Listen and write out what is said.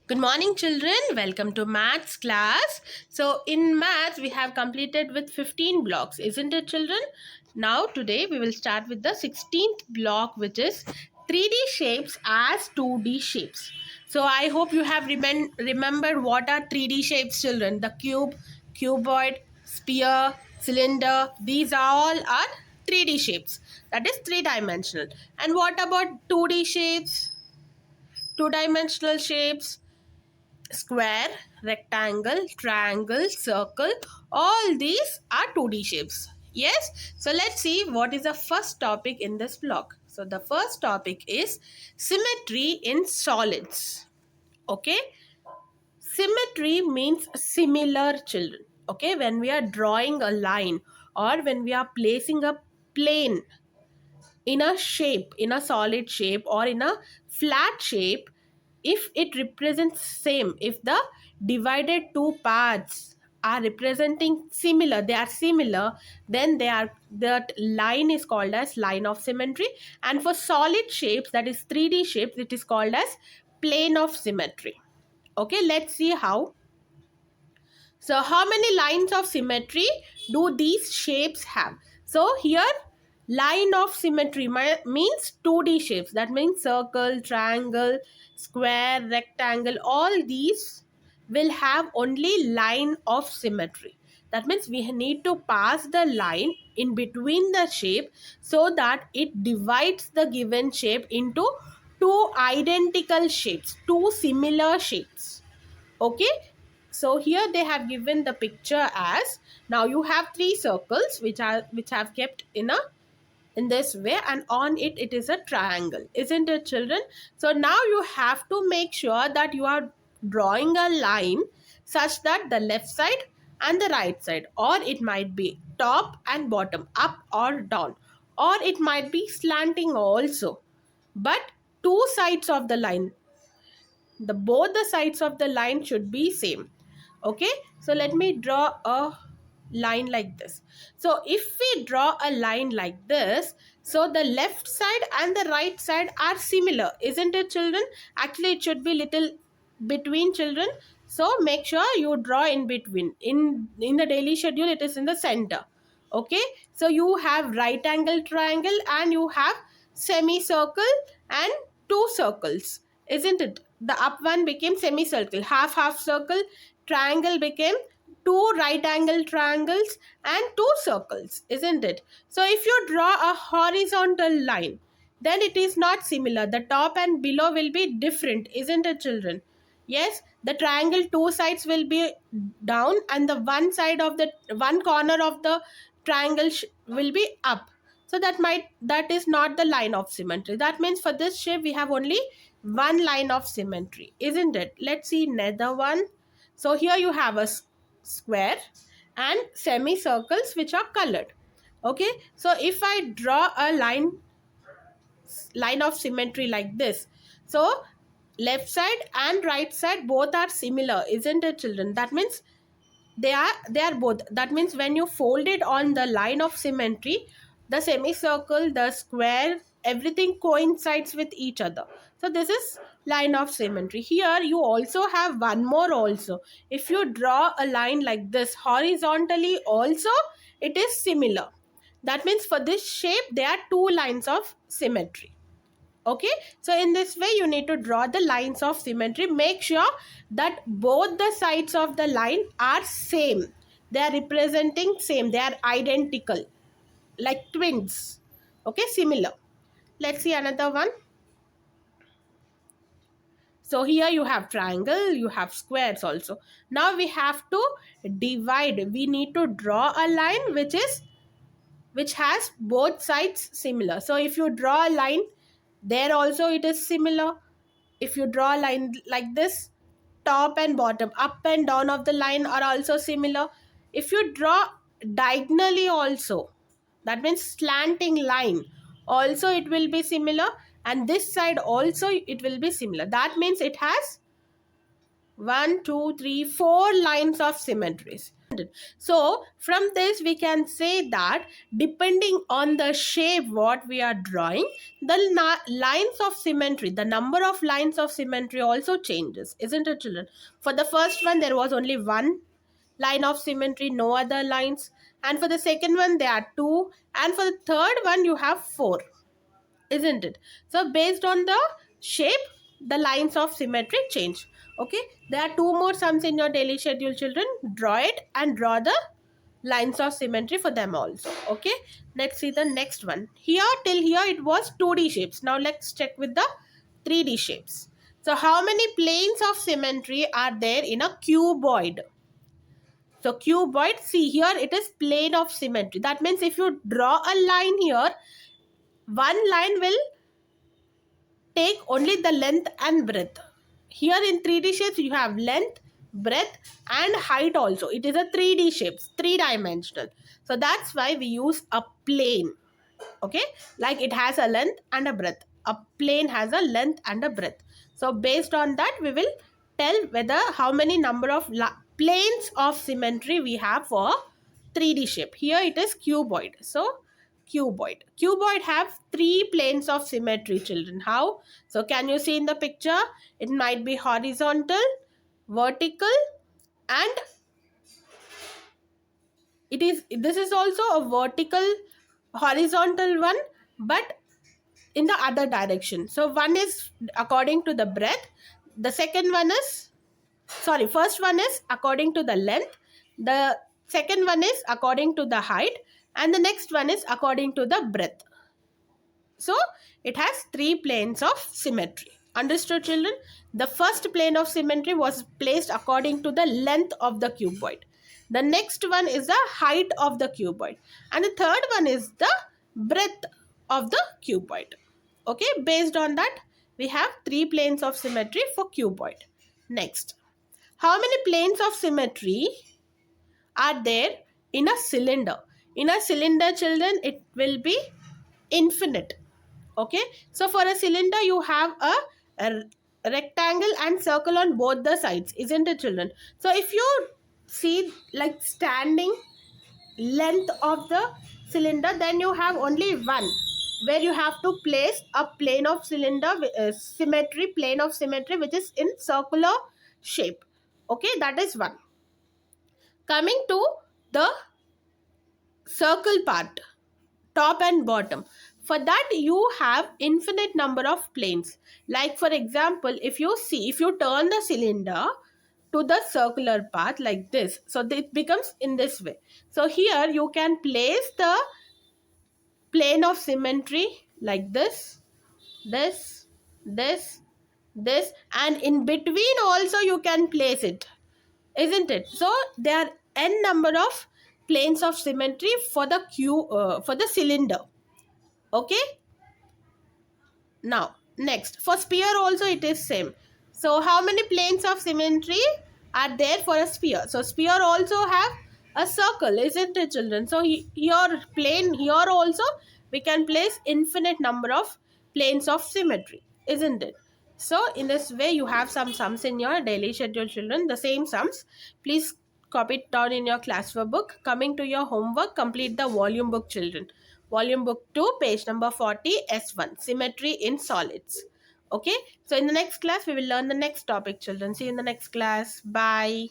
Good morning, children. Welcome to maths class. So, in maths, we have completed with 15 blocks, isn't it, children? Now, today we will start with the 16th block, which is 3D shapes as 2D shapes. So, I hope you have remembered what are 3D shapes, children. The cube, cuboid, sphere, cylinder, these all are 3D shapes. That is three-dimensional. And what about 2D shapes? Two-dimensional shapes, square, rectangle, triangle, circle, all these are 2D shapes. Yes, so let's see what is the first topic in this block. So the first topic is symmetry in solids. Okay, symmetry means similar, children. Okay, when we are drawing a line or when we are placing a plane in a shape, in a solid shape or in a flat shape, if it represents same, if the divided two parts are representing similar, they are similar, then they are, that line is called as line of symmetry. And for solid shapes, that is 3D shapes, it is called as plane of symmetry. Okay, let's see how. So how many lines of symmetry do these shapes have? So here line of symmetry means 2D shapes. That means circle, triangle, square, rectangle. All these will have only line of symmetry. That means we need to pass the line in between the shape so that it divides the given shape into two identical shapes, two similar shapes. Okay, so here they have given the picture as, now you have three circles which have kept in this way, and on it is a triangle, isn't it, children? So now you have to make sure that you are drawing a line such that the left side and the right side, or it might be top and bottom, up or down, or it might be slanting also, but two sides of the line, the both the sides of the line should be same. Okay, so let me draw a line like this. So if we draw a line like this, so the left side and the right side are similar, isn't it, children? Actually it should be little between, children, so make sure you draw in between. In the daily schedule it is in the center. Okay, so you have right angle triangle and you have semicircle and two circles, isn't it? The up one became semicircle, half circle, triangle became two right angle triangles and two circles, isn't it? So if you draw a horizontal line, then it is not similar, the top and below will be different, isn't it, children? Yes, the triangle two sides will be down and the one corner of the triangle will be up. So that is not the line of symmetry. That means for this shape we have only one line of symmetry, isn't it? Let's see another one. So here you have a square and semicircles which are colored. Okay, so if I draw a line of symmetry like this, so left side and right side both are similar, isn't it, children? That means they are both. That means when you fold it on the line of symmetry, the semicircle, the square, everything coincides with each other. So this is line of symmetry. Here you also have one more also. If you draw a line like this horizontally also, it is similar. That means for this shape there are two lines of symmetry. Okay, so in this way you need to draw the lines of symmetry. Make sure that both the sides of the line are same, they are representing same, they are identical, like twins. Okay, similar. Let's see another one. So here you have triangle, you have squares also. Now we have to divide, we need to draw a line which has both sides similar. So if you draw a line there also it is similar. If you draw a line like this, top and bottom, up and down of the line are also similar. If you draw diagonally also, that means slanting line, also it will be similar, and this side also it will be similar. That means it has 1, 2, 3, 4 lines of symmetries. isn't it? So from this we can say that depending on the shape what we are drawing, the lines of symmetry, the number of lines of symmetry also changes, isn't it, children? For the first one there was only one line of symmetry, no other lines. And for the second one there are two, and for the third one you have four, isn't it? So based on the shape, the lines of symmetry change. Okay, there are two more sums in your daily schedule, children. Draw it and draw the lines of symmetry for them also. Okay, let's see the next one. Here till here it was 2D shapes. Now let's check with the 3D shapes. So how many planes of symmetry are there in a cuboid? So cuboid, see here it is plane of symmetry. That means if you draw a line here, one line will take only the length and breadth. Here in 3D shapes you have length, breadth and height also. It is a 3D shapes, three-dimensional. So that's why we use a plane. Okay, like it has a length and a breadth. A plane has a length and a breadth. So based on that we will tell whether how many number of planes of symmetry we have for 3D shape. Here it is cuboid. So cuboid have three planes of symmetry, children. How? So can you see in the picture? It might be horizontal, vertical and this is also a vertical horizontal one, but in the other direction. So one is according to the breadth, the second one is, sorry, first one is according to the length, the second one is according to the height, and the next one is according to the breadth. So it has three planes of symmetry. Understood, children? The first plane of symmetry was placed according to the length of the cuboid. The next one is the height of the cuboid. And the third one is the breadth of the cuboid. Okay, based on that, we have three planes of symmetry for cuboid. Next, how many planes of symmetry are there in a cylinder? In a cylinder, children, it will be infinite. Okay, so for a cylinder you have a rectangle and circle on both the sides, isn't it, children? So if you see like standing length of the cylinder, then you have only one where you have to place a plane of cylinder symmetry, plane of symmetry which is in circular shape. Okay, that is one. Coming to the circle part, top and bottom, for that you have infinite number of planes. Like for example, if you see, if you turn the cylinder to the circular path like this, so it becomes in this way. So here you can place the plane of symmetry like this, this, this, and in between also you can place it, isn't it? So there are n number of planes of symmetry for the for the cylinder. Okay, now next, for sphere also it is same. So how many planes of symmetry are there for a sphere? So sphere also have a circle, isn't it, children? So here plane, here also we can place infinite number of planes of symmetry, isn't it? So in this way you have some sums in your daily schedule, children. The same sums, please copy it down in your classwork book. Coming to your homework, complete the volume book, children. Volume book 2, page number 40, S1, symmetry in solids. Okay, so in the next class we will learn the next topic, children. See you in the next class. Bye.